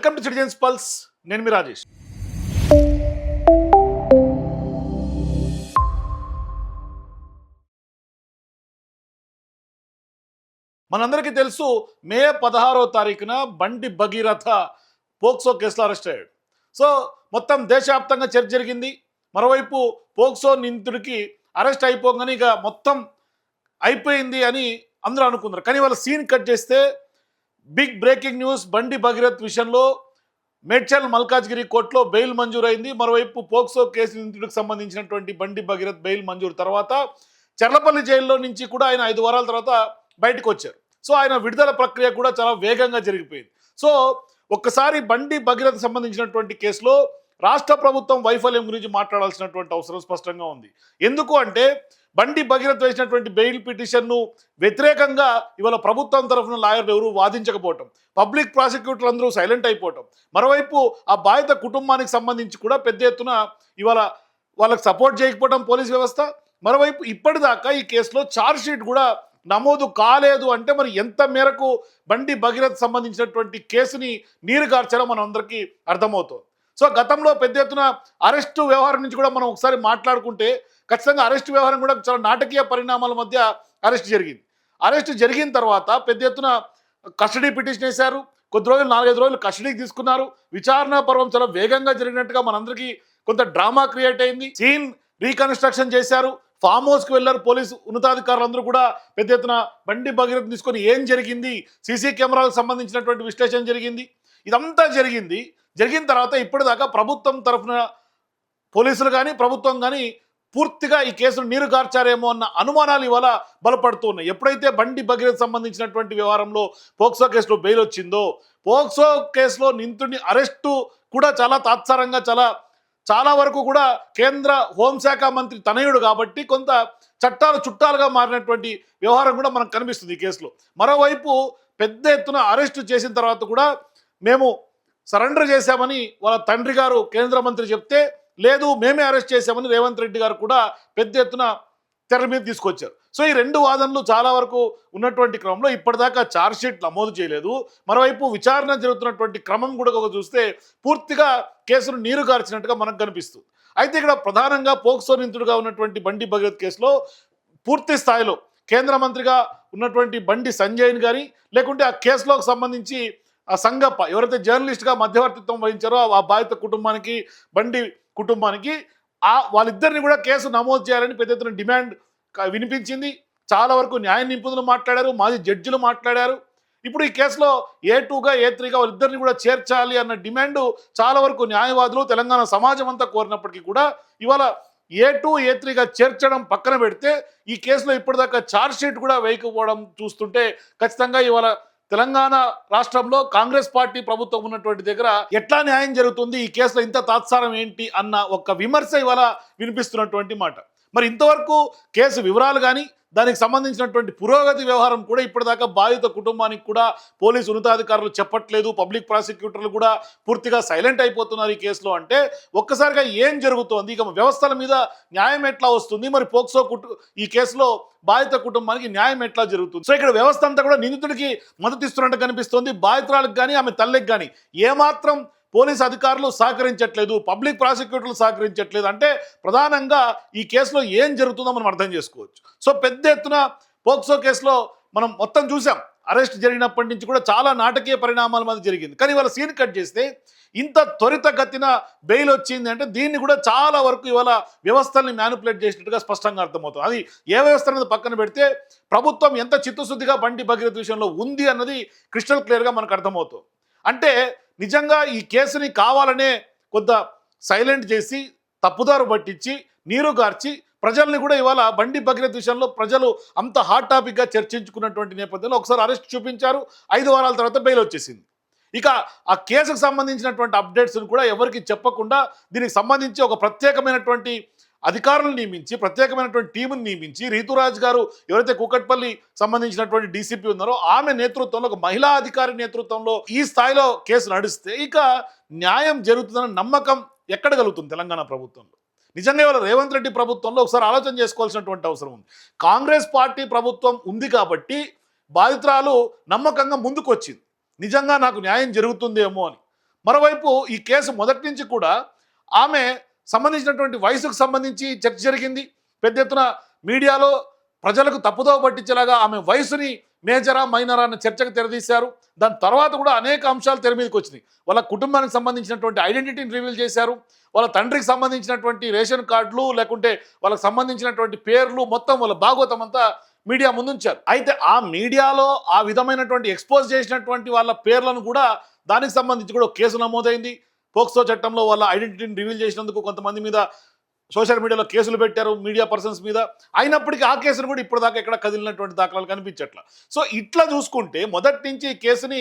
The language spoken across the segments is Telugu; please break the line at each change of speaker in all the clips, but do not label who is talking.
Welcome to citizens pulse. నేను మీ రాజేష్. మనందరికీ తెలుసు, మే 16వ తారీఖున బండి భగీరథ పోక్సో కేసులో అరెస్ట్ అయ్యాడు. సో మొత్తం దేశవ్యాప్తంగా చర్చ జరిగింది. మరోవైపు పోక్సో నిందితుడికి అరెస్ట్ అయిపోగానే ఇక మొత్తం అయిపోయింది అని అందరూ అనుకున్నారు. కానీ వాళ్ళ సీన్ కట్ చేస్తే బిగ్ బ్రేకింగ్ న్యూస్. బండి భగీరథ్ విషయంలో మేడ్చల్ మల్కాజ్గిరి కోర్టులో బెయిల్ మంజూరైంది. మరోవైపు పోక్సో కేసు నిందితుడికి సంబంధించినటువంటి బండి భగీరథ్ బెయిల్ మంజూరు తర్వాత చర్లపల్లి జైల్లో నుంచి కూడా ఆయన 5 వారాల తర్వాత బయటకు వచ్చారు. సో ఆయన విడుదల ప్రక్రియ కూడా చాలా వేగంగా జరిగిపోయింది. సో ఒక్కసారి బండి భగీరథ్ సంబంధించినటువంటి కేసులో రాష్ట్ర ప్రభుత్వం వైఫల్యం గురించి మాట్లాడాల్సినటువంటి అవసరం స్పష్టంగా ఉంది. ఎందుకు అంటే బండి భగీరథ్ వేసినటువంటి బెయిల్ పిటిషన్ను వ్యతిరేకంగా ఇవాళ ప్రభుత్వం తరఫున లాయర్లు ఎవరు వాదించకపోవటం, పబ్లిక్ ప్రాసిక్యూటర్లు అందరూ సైలెంట్ అయిపోవటం, మరోవైపు ఆ బాధిత కుటుంబానికి సంబంధించి కూడా పెద్ద ఎత్తున ఇవాళ వాళ్ళకి సపోర్ట్ చేయకపోవడం పోలీస్ వ్యవస్థ. మరోవైపు ఇప్పటిదాకా ఈ కేసులో ఛార్జ్ షీట్ కూడా నమోదు కాలేదు. అంటే మరి ఎంత మేరకు బండి భగీరథ్ సంబంధించినటువంటి కేసుని నీరు గార్చాలో మనం అందరికీ అర్థమవుతుంది. సో గతంలో పెద్ద ఎత్తున అరెస్టు వ్యవహారం నుంచి కూడా మనం ఒకసారి మాట్లాడుకుంటే ఖచ్చితంగా అరెస్టు వ్యవహారం కూడా చాలా నాటకీయ పరిణామాల మధ్య అరెస్ట్ జరిగింది. అరెస్ట్ జరిగిన తర్వాత పెద్ద ఎత్తున కస్టడీ పిటిషన్ వేశారు. కొద్ది రోజులు 4-5 రోజులు కస్టడీకి తీసుకున్నారు. విచారణ పర్వం చాలా వేగంగా జరిగినట్టుగా మనందరికీ కొంత డ్రామా క్రియేట్ అయింది. సీన్ రీకన్స్ట్రక్షన్ చేశారు. ఫామ్ హౌస్కి వెళ్ళారు పోలీసు ఉన్నతాధికారులందరూ కూడా పెద్ద ఎత్తున బండి భగీరథ్ తీసుకొని ఏం జరిగింది, సీసీ కెమెరాలకు సంబంధించినటువంటి విశ్లేషణ జరిగింది. ఇదంతా జరిగిన తర్వాత ఇప్పటిదాకా ప్రభుత్వం తరఫున పోలీసులు కానీ ప్రభుత్వం కానీ పూర్తిగా ఈ కేసును నీరు గార్చారేమో అన్న అనుమానాలు ఇవాళ బలపడుతూ ఉన్నాయి. ఎప్పుడైతే బండి భగీరథ్ సంబంధించినటువంటి వ్యవహారంలో పోక్సో కేసులో బెయిల్ వచ్చిందో, పోక్సో కేసులో నిందితుడిని అరెస్టు కూడా చాలా తాత్సారంగా చాలా వరకు కూడా కేంద్ర హోంశాఖ మంత్రి తనయుడు కాబట్టి కొంత చట్టాలు చుట్టాలుగా మారినటువంటి వ్యవహారం కూడా మనకు కనిపిస్తుంది ఈ కేసులో. మరోవైపు పెద్ద ఎత్తున అరెస్టు చేసిన తర్వాత కూడా మేము సరెండర్ చేశామని వాళ్ళ తండ్రి గారు కేంద్ర మంత్రి చెప్తే, లేదు మేమే అరెస్ట్ చేశామని రేవంత్ రెడ్డి గారు కూడా పెద్ద ఎత్తున తెర మీద తీసుకొచ్చారు. సో ఈ 2 వాదనలు చాలా వరకు ఉన్నటువంటి క్రమంలో ఇప్పటిదాకా ఛార్జ్ షీట్ నమోదు చేయలేదు. మరోవైపు విచారణ జరుగుతున్నటువంటి క్రమం కూడా చూస్తే పూర్తిగా కేసును నీరు గార్చినట్టుగా మనకు కనిపిస్తుంది. అయితే ఇక్కడ ప్రధానంగా పోక్సో నిందితుడిగా ఉన్నటువంటి బండి భగీరథ్ కేసులో పూర్తి స్థాయిలో కేంద్ర మంత్రిగా ఉన్నటువంటి బండి సంజయ్ని కానీ, లేకుంటే ఆ కేసులోకి సంబంధించి ఆ సంగప్ప ఎవరైతే జర్నలిస్ట్గా మధ్యవర్తిత్వం వహించారో ఆ బాధిత కుటుంబానికి, బండి కుటుంబానికి వాళ్ళిద్దరిని కూడా కేసు నమోదు చేయాలని పెద్ద ఎత్తున డిమాండ్ వినిపించింది. చాలా వరకు న్యాయ నిపుణులు మాట్లాడారు, మాజీ జడ్జిలు మాట్లాడారు. ఇప్పుడు ఈ కేసులో A2గా A3గా వాళ్ళిద్దరిని కూడా చేర్చాలి అన్న డిమాండ్ చాలా వరకు న్యాయవాదులు, తెలంగాణ సమాజం అంతా కోరినప్పటికీ కూడా ఇవాళ A2 A3గా చేర్చడం పక్కన పెడితే ఈ కేసులో ఇప్పటిదాకా ఛార్జ్ షీట్ కూడా వేయకపోవడం చూస్తుంటే ఖచ్చితంగా ఇవాళ తెలంగాణ రాష్ట్రంలో కాంగ్రెస్ పార్టీ ప్రభుత్వం ఉన్నటువంటి దగ్గర ఎట్లా న్యాయం జరుగుతుంది, ఈ కేసులో ఇంత తాత్సారం ఏంటి అన్న ఒక విమర్శ ఇవాళ వినిపిస్తున్నటువంటి మాట. మరి ఇంతవరకు కేసు వివరాలు కానీ దానికి సంబంధించినటువంటి పురోగతి వ్యవహారం కూడా ఇప్పటిదాకా బాధిత కుటుంబానికి కూడా పోలీసు ఉన్నతాధికారులు చెప్పట్లేదు. పబ్లిక్ ప్రాసిక్యూటర్లు కూడా పూర్తిగా సైలెంట్ అయిపోతున్నారు ఈ కేసులో. అంటే ఒక్కసారిగా ఏం జరుగుతోంది, ఇక వ్యవస్థల మీద న్యాయం ఎట్లా వస్తుంది, మరి పోక్సో ఈ కేసులో బాధిత కుటుంబానికి న్యాయం ఎట్లా జరుగుతుంది? సో ఇక్కడ వ్యవస్థ అంతా కూడా నిందితుడికి మద్దతు ఇస్తున్నట్టు కనిపిస్తోంది. బాధితురాలకు కానీ ఆమె తల్లికి కానీ ఏమాత్రం పోలీస్ అధికారులు సహకరించట్లేదు, పబ్లిక్ ప్రాసిక్యూటర్లు సహకరించట్లేదు. అంటే ప్రధానంగా ఈ కేసులో ఏం జరుగుతుందో మనం అర్థం చేసుకోవచ్చు. సో పెద్ద ఎత్తున పోక్సో కేసులో మనం మొత్తం చూసాం. అరెస్ట్ జరిగినప్పటి నుంచి కూడా చాలా నాటకీయ పరిణామాల మధ్య జరిగింది. కానీ ఇవాళ సీన్ కట్ చేస్తే ఇంత త్వరితగతిన బెయిల్ వచ్చింది అంటే దీన్ని కూడా చాలా వరకు ఇవాళ వ్యవస్థల్ని మ్యానిపులేట్ చేసినట్టుగా స్పష్టంగా అర్థమవుతుంది. అది ఏ వ్యవస్థ అనేది పక్కన పెడితే ప్రభుత్వం ఎంత చిత్తశుద్ధిగా బండి భగీరథ్ విషయంలో ఉంది అన్నది క్రిస్టల్ క్లియర్గా మనకు అర్థమవుతుంది. అంటే నిజంగా ఈ కేసుని కావాలనే కొంత సైలెంట్ చేసి తప్పుదారు పట్టించి నీరు గార్చి ప్రజల్ని కూడా ఇవాళ బండి భగీరథ్ విషయంలో ప్రజలు అంత హాట్ టాపిక్గా చర్చించుకున్నటువంటి నేపథ్యంలో ఒకసారి అరెస్ట్ చూపించారు. 5 వారాల తర్వాత బెయిల్ వచ్చేసింది. ఇక ఆ కేసుకు సంబంధించినటువంటి అప్డేట్స్ని కూడా ఎవరికి చెప్పకుండా దీనికి సంబంధించి ఒక ప్రత్యేకమైనటువంటి అధికారులను నియమించి, ప్రత్యేకమైనటువంటి టీమును నియమించి, రీతురాజ్ గారు ఎవరైతే కూకట్పల్లి సంబంధించినటువంటి డీసీపీ ఉన్నారో ఆమె నేతృత్వంలో ఒక మహిళా అధికారి నేతృత్వంలో ఈ స్థాయిలో కేసు నడిస్తే ఇక న్యాయం జరుగుతుందన్న నమ్మకం ఎక్కడ కలుగుతుంది తెలంగాణ ప్రభుత్వంలో? నిజంగా ఇవాళ రేవంత్ రెడ్డి ప్రభుత్వంలో ఒకసారి ఆలోచన చేసుకోవాల్సినటువంటి అవసరం ఉంది. కాంగ్రెస్ పార్టీ ప్రభుత్వం ఉంది కాబట్టి బాధితురాలు నమ్మకంగా ముందుకు వచ్చింది, నిజంగా నాకు న్యాయం జరుగుతుందేమో అని. మరోవైపు ఈ కేసు మొదటి నుంచి కూడా ఆమె సంబంధించినటువంటి వయసుకు సంబంధించి చర్చ జరిగింది. పెద్ద ఎత్తున మీడియాలో ప్రజలకు తప్పుదోవ పట్టించేలాగా ఆమె వయసుని మేజరా మైనరా అన్న చర్చకు తెరదీశారు. దాని తర్వాత కూడా అనేక అంశాలు తెర మీదకి వచ్చినాయి. వాళ్ళ కుటుంబానికి సంబంధించినటువంటి ఐడెంటిటీని రివీల్ చేశారు. వాళ్ళ తండ్రికి సంబంధించినటువంటి రేషన్ కార్డులు, లేకుంటే వాళ్ళకి సంబంధించినటువంటి పేర్లు, మొత్తం వాళ్ళ భాగవతం అంతా మీడియా ముందుంచారు. అయితే ఆ మీడియాలో ఆ విధమైనటువంటి ఎక్స్పోజ్ చేసినటువంటి వాళ్ళ పేర్లను కూడా దానికి సంబంధించి కూడా ఒక కేసు నమోదైంది. పోక్సో చట్టంలో వాళ్ళ ఐడెంటిటీని రివీల్ చేసినందుకు కొంతమంది మీద సోషల్ మీడియాలో కేసులు పెట్టారు, మీడియా పర్సన్స్ మీద. అయినప్పటికీ ఆ కేసును కూడా ఇప్పటిదాకా ఎక్కడ కదిలినటువంటి దాఖలాలు కనిపించట్ల. సో ఇట్లా చూసుకుంటే మొదటి నుంచి ఈ కేసుని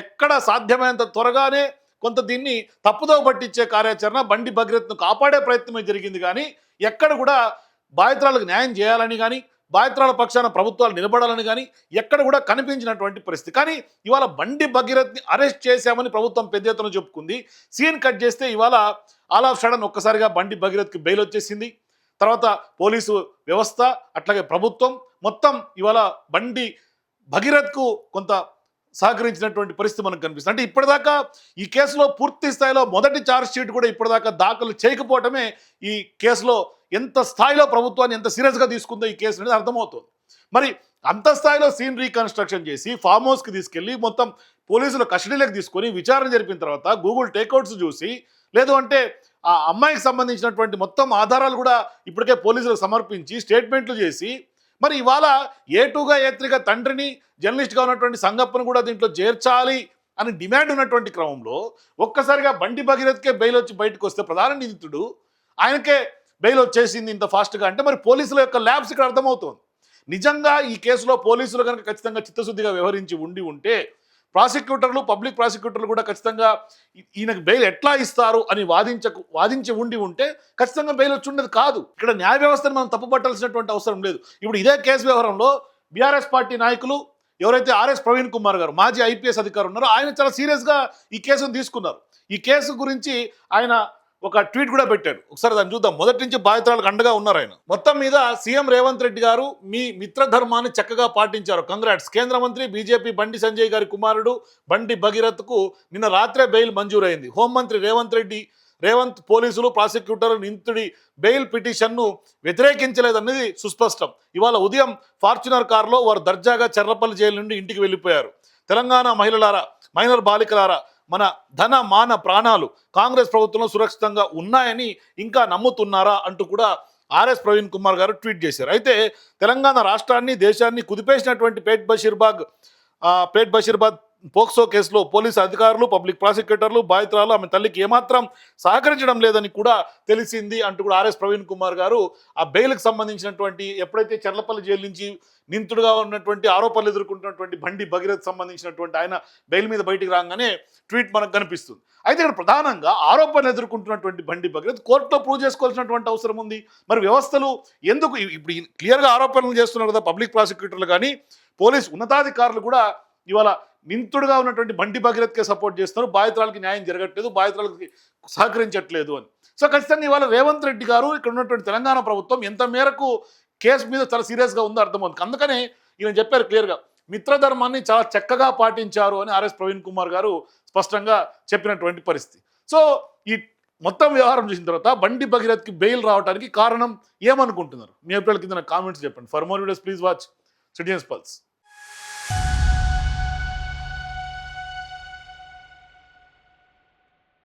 ఎక్కడ సాధ్యమైనంత త్వరగానే కొంత దీన్ని తప్పుదోవ పట్టించే కార్యాచరణ, బండి భగీరథ్ను కాపాడే ప్రయత్నమే జరిగింది. కానీ ఎక్కడ కూడా బాధితురాలకు న్యాయం చేయాలని కానీ, బాధితురాల పక్షాన ప్రభుత్వాలు నిలబడాలని కానీ ఎక్కడ కూడా కనిపించినటువంటి పరిస్థితి. కానీ ఇవాళ బండి భగీరథ్ని అరెస్ట్ చేశామని ప్రభుత్వం పెద్ద ఎత్తున చెప్పుకుంది. సీన్ కట్ చేస్తే ఇవాళ ఆల్ ఆఫ్ సడన్ ఒక్కసారిగా బండి భగీరథ్కి బెయిల్ వచ్చేసింది. తర్వాత పోలీసు వ్యవస్థ, అట్లాగే ప్రభుత్వం మొత్తం ఇవాళ బండి భగీరథ్కు కొంత సహకరించినటువంటి పరిస్థితి మనకు కనిపిస్తుంది. అంటే ఇప్పటిదాకా ఈ కేసులో పూర్తి స్థాయిలో మొదటి ఛార్జ్ షీట్ కూడా ఇప్పటిదాకా దాఖలు చేయకపోవటమే ఈ కేసులో ఎంత స్థాయిలో ప్రభుత్వాన్ని ఎంత సీరియస్గా తీసుకుందో ఈ కేసు అనేది అర్థమవుతుంది. మరి అంత స్థాయిలో సీన్ రీకన్స్ట్రక్షన్ చేసి ఫామ్ హౌస్కి తీసుకెళ్ళి మొత్తం పోలీసుల కస్టడీలోకి తీసుకొని విచారణ జరిపిన తర్వాత గూగుల్ టేక్అవుట్స్ చూసి, లేదు అంటే ఆ అమ్మాయికి సంబంధించినటువంటి మొత్తం ఆధారాలు కూడా ఇప్పటికే పోలీసులకు సమర్పించి స్టేట్మెంట్లు చేసి, మరి ఇవాళ ఏ2గా ఏ3గా తండ్రిని జర్నలిస్ట్గా ఉన్నటువంటి సంగప్పను కూడా దీంట్లో చేర్చాలి అని డిమాండ్ ఉన్నటువంటి క్రమంలో ఒక్కసారిగా బండి భగీరథ్కే బెయిల్ వచ్చి బయటకు వస్తే ప్రధాన నిందితుడు ఆయనకే బెయిల్ వచ్చేసింది ఇంత ఫాస్ట్గా అంటే మరి పోలీసుల యొక్క ల్యాబ్స్ ఇక్కడ అర్థమవుతుంది. నిజంగా ఈ కేసులో పోలీసులు కనుక ఖచ్చితంగా చిత్తశుద్ధిగా వ్యవహరించి ఉంటే ప్రాసిక్యూటర్లు, పబ్లిక్ ప్రాసిక్యూటర్లు కూడా ఖచ్చితంగా ఈయనకు బెయిల్ ఎట్లా ఇస్తారు అని వాదించి ఉంటే ఖచ్చితంగా బెయిల్ వచ్చి ఉండేది కాదు. ఇక్కడ న్యాయ వ్యవస్థను మనం తప్పుపట్టాల్సినటువంటి అవసరం లేదు. ఇప్పుడు ఇదే కేసు వ్యవహారంలో బీఆర్ఎస్ పార్టీ నాయకులు ఎవరైతే ఆర్ఎస్ ప్రవీణ్ కుమార్ గారు మాజీ ఐపీఎస్ అధికారి ఉన్నారో ఆయన చాలా సీరియస్గా ఈ కేసును తీసుకున్నారు. ఈ కేసు గురించి ఆయన ఒక ట్వీట్ కూడా పెట్టాడు. ఒకసారి దాన్ని చూద్దాం. మొదటి నుంచి బాధితురాలకు అండగా ఉన్నారు ఆయన. మొత్తం మీద సీఎం రేవంత్ రెడ్డి గారు మీ మిత్రధర్మాన్ని చక్కగా పాటించారు, కంగ్రాట్స్. కేంద్ర మంత్రి బీజేపీ బండి సంజయ్ గారి కుమారుడు బండి భగీరథ్కు నిన్న రాత్రే బెయిల్ మంజూరైంది. హోంమంత్రి రేవంత్ పోలీసులు, ప్రాసిక్యూటర్ నిందితుడి బెయిల్ పిటిషన్ను వ్యతిరేకించలేదన్నది సుస్పష్టం. ఇవాళ ఉదయం ఫార్చునర్ కారులో వారు దర్జాగా చర్లపల్లి జైలు నుండి ఇంటికి వెళ్ళిపోయారు. తెలంగాణ మహిళలారా, మైనర్ బాలికలారా, మన ధన మాన ప్రాణాలు కాంగ్రెస్ ప్రభుత్వంలో సురక్షితంగా ఉన్నాయని ఇంకా నమ్ముతున్నారా అంటూ కూడా ఆర్ఎస్ ప్రవీణ్ కుమార్ గారు ట్వీట్ చేశారు. అయితే తెలంగాణ రాష్ట్రాన్ని, దేశాన్ని కుదిపేసినటువంటి పేట్ బషీర్బాద్ పోక్సో కేసులో పోలీసు అధికారులు, పబ్లిక్ ప్రాసిక్యూటర్లు, బాధితురాలు ఆమె తల్లికి ఏమాత్రం సహకరించడం లేదని కూడా తెలిసింది అంటూ కూడా ఆర్ఎస్ ప్రవీణ్ కుమార్ గారు ఆ బెయిల్కి సంబంధించినటువంటి ఎప్పుడైతే చర్లపల్లి జైలు నుంచి నిందితుడుగా ఉన్నటువంటి ఆరోపణలు ఎదుర్కొంటున్నటువంటి బండి భగీరథ్ సంబంధించినటువంటి ఆయన బెయిల్ మీద బయటికి రాగానే ట్వీట్ మనకు కనిపిస్తుంది. అయితే ఇక్కడ ప్రధానంగా ఆరోపణలు ఎదుర్కొంటున్నటువంటి బండి భగీరథ్ కోర్టులో ప్రూవ్ చేసుకోవాల్సినటువంటి అవసరం ఉంది. మరి వ్యవస్థలు ఎందుకు ఇప్పుడు క్లియర్గా ఆరోపణలు చేస్తున్నారు కదా పబ్లిక్ ప్రాసిక్యూటర్లు, కానీ పోలీస్ ఉన్నతాధికారులు కూడా ఇవాళ నిందితుడుగా ఉన్నటువంటి బండి భగీరథ్కే సపోర్ట్ చేస్తున్నారు, బాధితురాలకి న్యాయం జరగట్లేదు, బాధితురాలకి సహకరించట్లేదు అని. సో ఖచ్చితంగా ఇవాళ రేవంత్ రెడ్డి గారు, ఇక్కడ ఉన్నటువంటి తెలంగాణ ప్రభుత్వం ఎంత మేరకు కేసు మీద చాలా సీరియస్గా ఉందో అర్థమవుతుంది. అందుకనే ఈయన చెప్పారు క్లియర్గా, మిత్రధర్మాన్ని చాలా చక్కగా పాటించారు అని ఆర్ఎస్ ప్రవీణ్ కుమార్ గారు స్పష్టంగా చెప్పినటువంటి పరిస్థితి. సో ఈ మొత్తం వ్యవహారం చూసిన తర్వాత బండి భగీరథ్కి బెయిల్ రావడానికి కారణం ఏమనుకుంటున్నారు? మీ అభిప్రాయాల కింద కామెంట్స్ చెప్పండి. For more videos please watch citizens pulse.